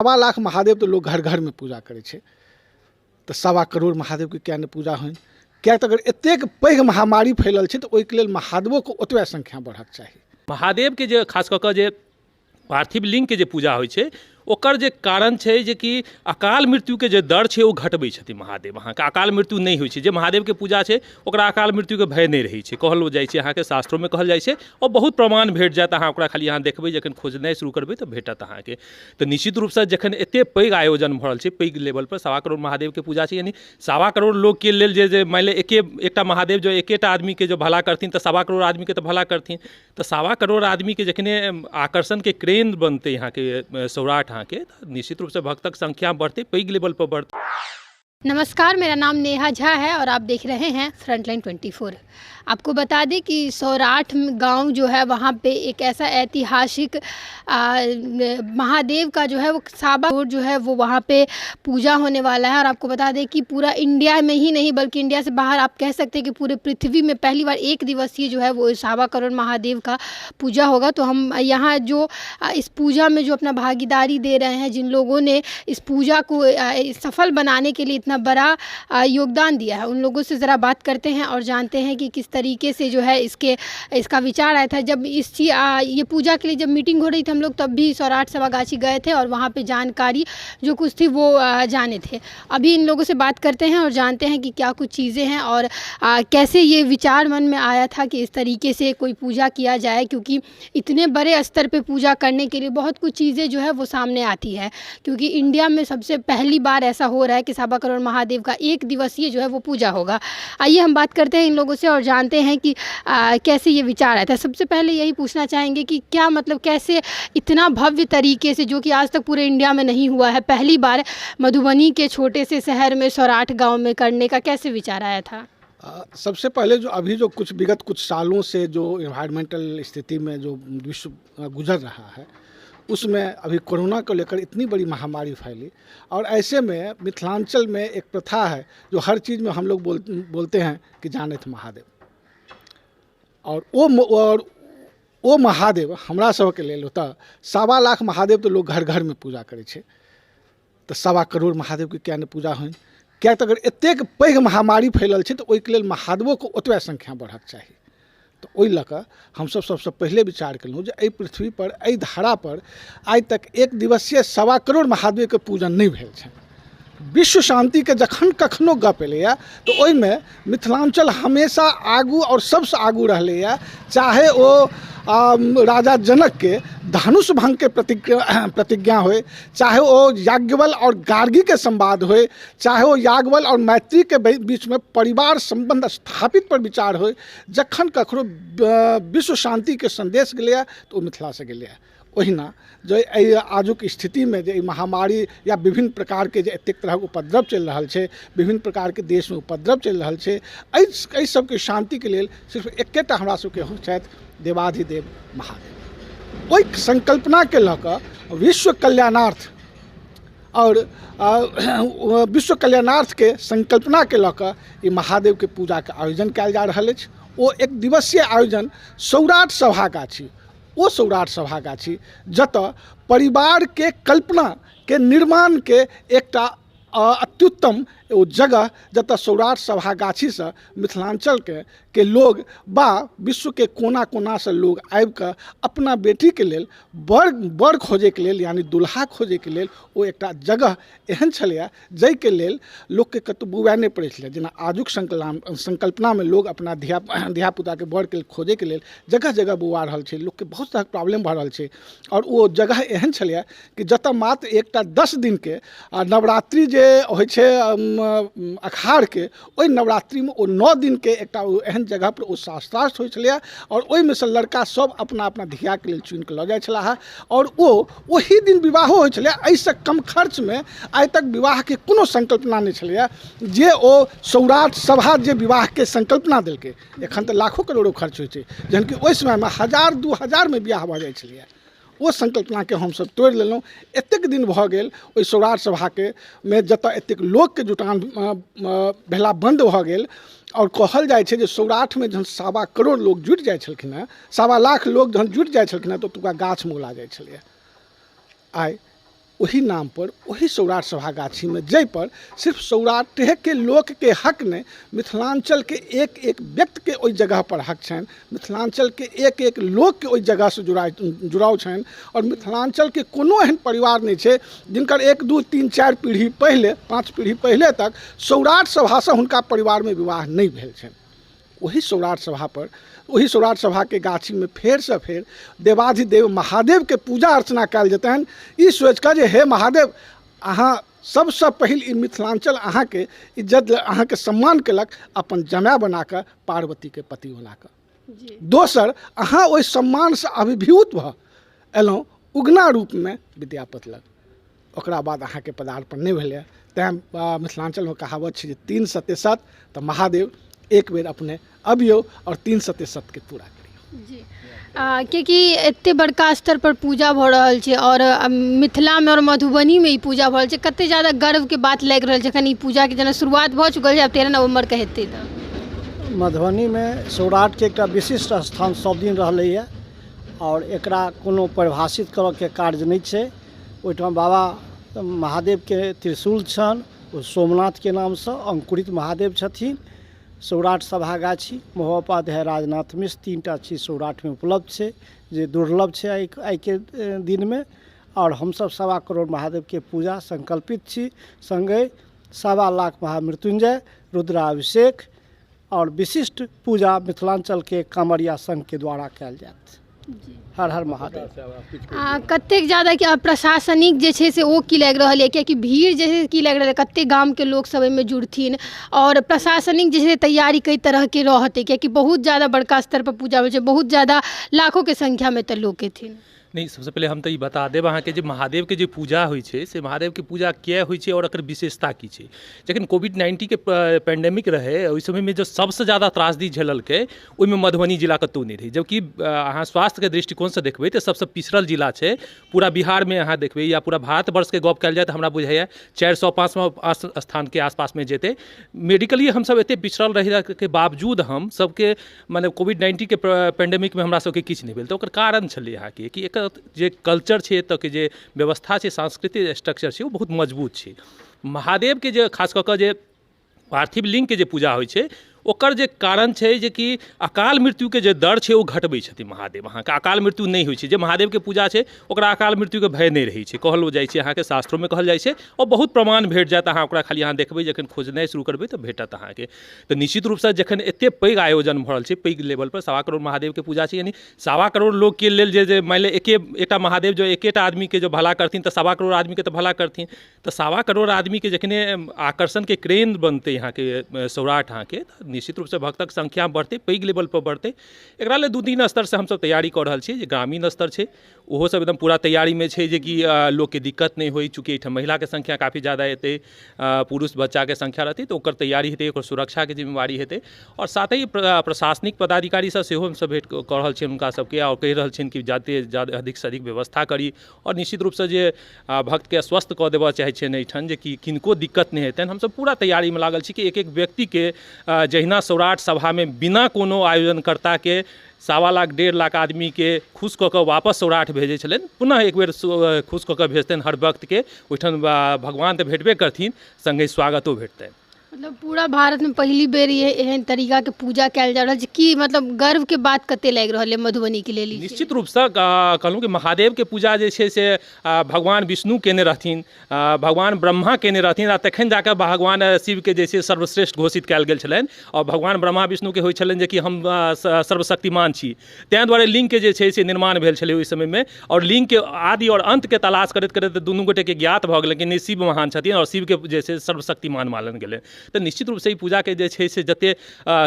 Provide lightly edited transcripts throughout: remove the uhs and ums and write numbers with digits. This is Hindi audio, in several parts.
सवा लाख महादेव तो लोग घर घर में पूजा करे छे, तो सवा करोड़ महादेव के क्या ने पूजा होइन। क्या तो अगर एतेक पैघ महामारी फैलल छे तो ओहिके लेल महादेवों को ओतबे संख्या बढ़क चाहिए। महादेव के जे खास कऽ जे पार्थिव लिंग के जे पूजा होइ छै ओकर जे कारण छै जे कि अकाल मृत्यु के जे दर छै ओ घटबै छथिन महादेव। अहाँके अकाल मृत्यु नहीं होइ छै, जे महादेव के पूजा छै ओकरा अकाल मृत्यु के भय नहीं रहै छै, कहलो जाइ छै, अहाँके शास्त्रों में कहल जाइ छै और बहुत प्रमाण भेट जायत। अहाँ ओकरा खाली अहाँ देखबै जखन खोजनाइ शुरू करबै तऽ भेटत अहाँके। तऽ निश्चित रूपसँ जखन एते पैघ आयोजन भऽ रहल छै, पैघ लेवल पर सवा करोड़ महादेव के पूजा छै, यानी सवा करोड़ लोग के लेल जे मानि ले एकटा महादेव जो एकेटा आदमी के जो भला करथिन तऽ सवा करोड़ आदमी के तऽ भला करथिन। तऽ सवा करोड़ आदमी के जखने आकर्षण के केंद्र बनते यहाँ के सौराठ के निश्चित रूप से भक्तक संख्या बढ़ते, पैघ लेवल पर बढ़ते। नमस्कार, मेरा नाम नेहा झा है और आप देख रहे हैं फ्रंटलाइन 24। आपको बता दें कि सौराठ गांव जो है वहाँ पे एक ऐसा ऐतिहासिक महादेव का जो है वो साबा करोड़ जो है वो वहाँ पे पूजा होने वाला है। और आपको बता दें कि पूरा इंडिया में ही नहीं बल्कि इंडिया से बाहर आप कह सकते हैं कि पूरे पृथ्वी में पहली बार एक दिवसीय जो है वो सवा करोड़ महादेव का पूजा होगा। तो हम यहाँ जो इस पूजा में जो अपना भागीदारी दे रहे हैं, जिन लोगों ने इस पूजा को सफल बनाने के लिए इतना बड़ा योगदान दिया है, उन लोगों से ज़रा बात करते हैं और जानते हैं कि किस तरीके से जो है इसका विचार आया था। जब ये पूजा के लिए जब मीटिंग हो रही थी हम लोग तब भी सौराठ सभागाछी गए थे और वहाँ पे जानकारी जो कुछ थी वो जाने थे। अभी इन लोगों से बात करते हैं और जानते हैं कि क्या कुछ चीज़ें हैं और कैसे ये विचार मन में आया था कि इस तरीके से कोई पूजा किया जाए, क्योंकि इतने बड़े स्तर पर पूजा करने के लिए बहुत कुछ चीज़ें जो है वो सामने आती है। क्योंकि इंडिया में सबसे पहली बार ऐसा हो रहा है कि सवा करोड़ महादेव का एक दिवसीय जो है वो पूजा होगा। आइए हम बात करते हैं इन लोगों से और जानते हैं कि कैसे ये विचार आया था। सबसे पहले यही पूछना चाहेंगे कि क्या मतलब कैसे इतना भव्य तरीके से, जो कि आज तक पूरे इंडिया में नहीं हुआ है, पहली बार मधुबनी के छोटे से शहर में सौराठ गांव में करने का कैसे विचार आया था? सबसे पहले जो अभी जो विगत कुछ सालों से जो एनवायरमेंटल स्थिति में जो विश्व गुजर रहा है उसमें अभी कोरोना को लेकर इतनी बड़ी महामारी फैली और ऐसे में मिथिलांचल में एक प्रथा है जो हर चीज़ में हम लोग बोलते हैं कि जाने थे महादेव। और वो महादेव हमरा सबके लेल होता सवा लाख महादेव तो लोग घर घर में पूजा करे छे, तो सवा करोड़ महादेव के क्या ने पूजा होइन। क्या तो अगर एतेक पैघ महामारी फैलल छे तो ओहिके लेल महादेवों को ओतबे संख्या बढ़क चाहिए। तो ओहि लऽ कऽ हमसब सबसे पहले विचार केलहुँ जे एहि पृथ्वी पर एहि धरा पर आइ तक एक दिवसीय सवा करोड़ महादेव के पूजन नहीं भेल छै। विश्व शांति के जखन कखनो गप एलैया तो ओहिमे मिथिलांचल हमेशा आगू और सबसे आगू रहलैया, चाहे वो राजा जनक के धनुष भंग के प्रतिज्ञा होए, चाहे वो याज्ञवल और गार्गी के संवाद होए, चाहे वो याज्ञवल और मैत्री के बीच में परिवार संबंध स्थापित पर विचार होए, जखन कखनो विश्व शांति के संदेश गेलैया तो मिथिला से गेलैया। ओहिना जो आजुक स्थिति में जो महामारी या विभिन्न प्रकार के जो एतेक तरह उपद्रव चल रहा है, विभिन्न प्रकार के देश में उपद्रव चल रहा है, एहि सबके शांति के लिए सिर्फ एकेटा हमरा सबके हो छथि देवाधिदेव महादेव। ओहि संकल्पना के लऽ कऽ विश्व कल्याणार्थ और विश्व कल्याणार्थ के संकल्पना के लऽ कऽ ई महादेव के पूजा के आयोजन कयल जा रहल अछि। ओ एक दिवसीय आयोजन सौराठ सभागाछी, वो सौराठ सभागाछी जतऽ परिवार के कल्पना के निर्माण के एकटा अत्युत्तम वो जगह जतऽ सौराठ सभागाछी से मिथिलांचल के लोग बा विश्व के कोना कोना से लोग आबि कऽ अपना बेटी के लेल बर खोजे के लेल यानी दुल्हा खोजे के लेल वो एकटा जगह एहन छलैया जाहि के लेल लोग के कतौ बुआए नहीं पड़े छलै। जेना आजुक संकल्पना में लोग अपना धिया पुता के बर के खोजे के लेल जगह जगह बुआ रहल छै, लोग के बहुत तरह प्रॉब्लम भऽ रहल छै। और वो जगह एहन छलैया कि जतऽ मात्र एकटा 10 दिन के नवरात्रि जे होइ छै अखाड़ के, ओहि नवरात्रि में 9 दिन के एकटा एहन जगह पर शास्त्रार्थ होइ छलैया और ओहिमे से लड़का सब अपना अपना धिया के लेल चुनि के लऽ जाइ छलाह और ओही दिन विवाहो होइ छलैया। एहिसँ कम खर्च में आइ तक विवाह के कोनो संकल्पना नहीं छलैया जे ओ सौराठ सभा जे विवाह के संकल्पना देलकै। एखन तऽ लाखों करोड़ों खर्च होइ छै, जहन कि ओहि समय में 1000-2000 में बियाह भऽ जाइ छलैया। वो संकल्पना के हम सब तोड़ लेलहुँ। एतेक दिन भऽ गेल ओहि सौराठ सभा के में जतऽ एतेक लोक के जुटान भेला बंद भऽ गेल और कहल जाइ छै जे सौराठ में जहन सवा करोड़ लोग जुटि जाइ छलखिन हेँ, सवा लाख लोग जहन जुटि जाइ छलखिन हेँ तऽ ओतुका गाछ मोला जाइ छलैया। आइ वही नाम पर वही सौराठ सभागाछी में जय पर सिर्फ सौराठे के लोक के हक ने मिथिलांचल के एक एक व्यक्ति के ओई जगह पर हक छन, मिथिलांचल के एक एक लोक के ओई जगह से जुड़ाव छन और मिथिलांचल के कोनो एहन परिवार नहीं छे जिनकर 1 2 3 4 पीढ़ी पहले 5 पीढ़ी पहले तक सौराठ सभा से हुनका परिवार में विवाह नहीं भेल छन। वही सौराठ सभा पर वही सौराठ सभा के गाछी में फेर से फेर देवाधिदेव महादेव के पूजा अर्चना कल जेतै ई सोच के जे हे महादेव अहाँ सबसे पहिल ई मिथिलांचल अहाँ के इज्जत अहाँ के सम्मान केलक अपन जमाय बना के पार्वती के पति बना के। दोसर अहाँ ओहि सम्मान से अभिभूत भ एलहुँ उगना रूप में विद्यापति लग, ओकरा बाद अहाँ के पदार्पण नहीं भेलै। तैं मिथिलांचल में कहावत छै जे 3 सत्य सत तो महादेव एक बेर अपने अबियो और 3 सत्य सत के पूरा करियो जी। क्योंकि एते बड़का स्तर पर पूजा भ रहल छै और मिथिला में और मधुबनी में ई पूजा भ रहल छै, कते ज्यादा गर्व के बात लागि रहल छै। ई पूजा के जेना शुरुआत भ चुकल छै, अब 13 नवंबर के हेतै त मधुबनी में सौराठ के एक विशिष्ट स्थान सब दिन रहलैए और एकरा कोनो परिभाषित करऽ के कार्य नहीं छै। ओहिठाम बाबा महादेव के त्रिशूल छन, ओ सोमनाथ के नाम से अंकुरित महादेव छथिन। सौराठ सभागाछी महोपाध्याय राजनाथ मिश्र 3टा चीज सौराठ में उपलब्ध है जे दुर्लभ है आई के दिन में। और हम सब 1.25 करोड़ महादेव के पूजा संकल्पित छी, संगे 1.25 लाख महामृत्युंजय रुद्राभिषेक और विशिष्ट पूजा मिथिलांचल के कांवरिया संघ के द्वारा कयल जायत। हर हर महादेव। कतेक ज्यादा कि प्रशासनिक जे छै से ओ की लागि रहल है, कियाकि भीड़ जे है की लागि रहल है, कते गाम के लोग सब में जुड़थिन और प्रशासनिक जे है तैयारी कई तरह के रहते, कियाकि बहुत ज्यादा बड़का स्तर पर पूजा होइ छै, बहुत ज्यादा लाखों के संख्या में तो लोग एथिन। नहीं, सबसे पहले हम तो ये बता देब अहाँ के जे महादेव के जो पूजा होइ छै से महादेव के पूजा किया होइ छै और एकर विशेषता की छै। जखन कोविड-19 के पेंडेमिक रहे ओहि समय में जो सबसे ज़्यादा त्रासदी झेललकै ओहिमे मधुबनी जिला कतौ नहीं रही, जबकि अहाँ स्वास्थ्य के दृष्टिकोण से देखबै तो सबसे पिछड़ल जिला छै। पूरा बिहार में अहाँ देखबै या पूरा भारतवर्ष के गप कयल जाए तो हमरा बुझाइए 405वां स्थान के आसपास में जेतै। मेडिकली हम सब एते पिछड़ल रहे के बावजूद हम सबके मतलब कोविड-19 के पेंडेमिक में हमरा सबके किछु नहीं भेल। तो ओकर कारण छलै अहाँ के कि जे कल्चर छै एतऽ के जे व्यवस्था छै, सांस्कृतिक स्ट्रक्चर छै, वो बहुत मजबूत छै। महादेव के जे खास कऽ कऽ जे पार्थिव लिंग के जे पूजा होइ छै ओकर जे कारण छै जे कि अकाल मृत्यु के जे दर छै ओ घटबै छथिन महादेव। अहाँके अकाल मृत्यु नहीं होइ छै, जे महादेव के पूजा छै ओकरा अकाल मृत्यु के भय नहीं रहै छै, कहलो जाइ छै, अहाँके शास्त्रों में कहल जाइ छै और बहुत प्रमाण भेट जायत। अहाँ ओकरा खाली अहाँ देखबै जखन खोजनाइ शुरू करबै तऽ भेटत अहाँके। तऽ निश्चित रूपसँ जखन एते पैघ आयोजन भऽ रहल छै, पैघ लेवल पर 1.25 करोड़ महादेव के पूजा छै, यानी 1.25 करोड़ लोग के लेल जे मानि ले एकटा महादेव जो एकेटा आदमी के जो भला करथिन तऽ 1.25 करोड़ आदमी के तऽ भला करथिन। तऽ 1.25 करोड़ आदमी के जखने आकर्षण के केंद्र बनतै यहाँ के सौराठ अहाँके, निश्चित रूप से भक्तक संख्या बढ़ते, पैघ लेवल पर बढ़ते। एकरा ले 2-3 स्तर से हम सब तैयारी कर रहल छी। जे ग्रामीण स्तर छै ओहो सब एकदम पूरा तैयारी में छै जे कि लोग के दिक्कत नहीं होई, चूँकि एहिठाम महिला के संख्या काफ़ी ज़्यादा हेतै, पुरुष बच्चा के संख्या रहतै तो ओकर तैयारी हेतै, ओकर सुरक्षा के जिम्मेवारी हेतै। और साथ ही प्रशासनिक पदाधिकारी सब सेहो हम सब भेंट कऽ रहल छियनि हुनका सबके और कहि रहल छियनि कि जाते अधिक से अधिक व्यवस्था करी और निश्चित रूप से जे भक्त के स्वस्थ कऽ देबऽ चाहै छियनि एहिठाम जे कि किनको दिक्कत नहीं हेतनि। हम सब पूरा तैयारी में लागल छी कि एक एक व्यक्ति के जहिना सौराठ सभा में बिना कोनो आयोजनकर्ता के 1.25 लाख 1.5 लाख आदमी के खुश कऽ कऽ वापस सौराठ भेजै छलनि, पुनः एक बेर खुश कऽ कऽ भेजतनि हर वक्त के। ओहिठाम भगवान तऽ भेटबे करथिन, संगे स्वागतो भेटतनि। मतलब पूरा भारत में पहली बेर ये एहन तरीका के पूजा कयल जा रहल छै कि मतलब गर्व के बात कते लागि रहल है मधुबनी के लेल। निश्चित रूप से कहलहुँ कि महादेव के पूजा जे छै से भगवान विष्णु केने रहथिन, भगवान ब्रह्मा केने रहथिन, आ तखन जाकर भगवान शिव के जे छै सर्वश्रेष्ठ घोषित कयल गेल छलनि। और भगवान ब्रह्मा विष्णु के होइ छलनि जे कि हम सर्वशक्तिमान छी, ताहि दुआरे लिंग के जे छै से निर्माण भेल छलै ओहि समय में। और लिंग के आदि और अंत के तलाश करैत करैत दुनू गोटे के ज्ञात भऽ गेलै कि शिव महान छथिन और शिव के जे छै सर्वशक्तिमान मानल गेलै। तो निश्चित रूप से ई पूजा के जे छै से जते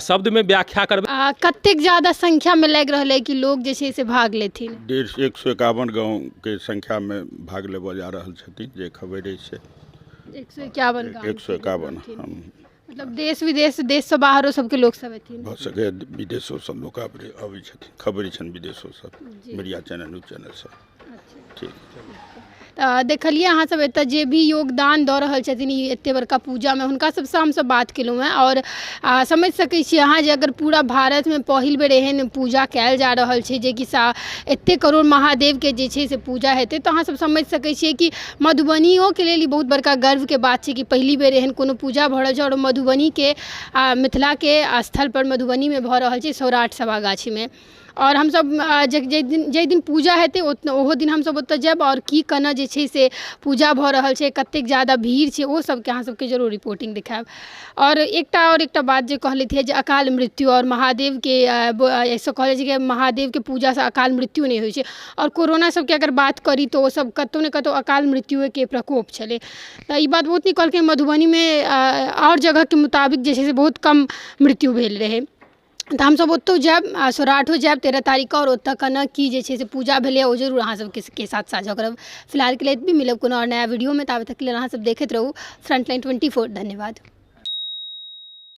शब्द में व्याख्या करबै। कतेक ज्यादा संख्या में लागि रहल है कि लोग जे छै से भाग लेथिन? 151 गाँव के संख्या में भाग लेबऽ जा रहल छथिन, जे खबर छै 151 गाँव 151। मतलब देश विदेश, देश से बाहरो सबके लोग सब एथिन, भऽ सके विदेशो सब लोग आबै छथिन, खबर छनि विदेशो सब, मीडिया चैनल न्यूज चैनल सब। ठीक। देखलिए अहाँ सब एतऽ जे भी योगदान दऽ रहल छथिन ई एते बड़का पूजामे, हुनका सबसँ हमसब बात केलहुँ हैं। और समझि सकै छी अहाँ जे अगर पूरा भारतमे पहिल बेर एहन पूजा कयल जा रहल छै जे कि एते करोड़ महादेवके जे छै से पूजा हेतै, तऽ अहाँ सब समझि सकै छियै कि मधुबनियोके लेल ई बहुत बड़का गर्वके बात छै कि पहिली बेर एहन कोनो पूजा भऽ रहल छै। और मधुबनीके मिथिलाके स्थलपर मधुबनीमे भऽ रहल छै सौराठ सभागाछीमे। और हमसब जाहि दिन पूजा हेतै ओहो दिन हमसब ओतऽ जायब और की केना जे छै से पूजा भऽ रहल छै, कतेक ज़्यादा भीड़ छै, ओ सबके अहाँ सबके जरूर रिपोर्टिंग देखायब। और एकटा बात जे कहलियै जे अकाल मृत्यु और महादेवके ऐसा कहल जाइ छै कि महादेवके पूजासँ अकाल मृत्यु नहि होइ छै। और कोरोना सबके अगर बात करी तऽ ओ सब कतहु ने कतहु अकाल मृत्युके प्रकोप छलै। तऽ ई बात बहुत नीक कहलकै, मधुबनीमे और जगहके मुताबिक जे छै से बहुत कम मृत्यु भेल रहै। तऽ हमसब ओतौ जायब, सौराठो जायब 13 तारीख और ओतऽ केना की जे छै से पूजा भेलै ओ जरूर अहाँ सबके साथ साझा करब। फिलहाल के लिए भी मिलब कोनो और नया वीडियो में, ताबे तक के लिए अहाँ सब देखैत रहू फ्रंटलाइन 24। धन्यवाद।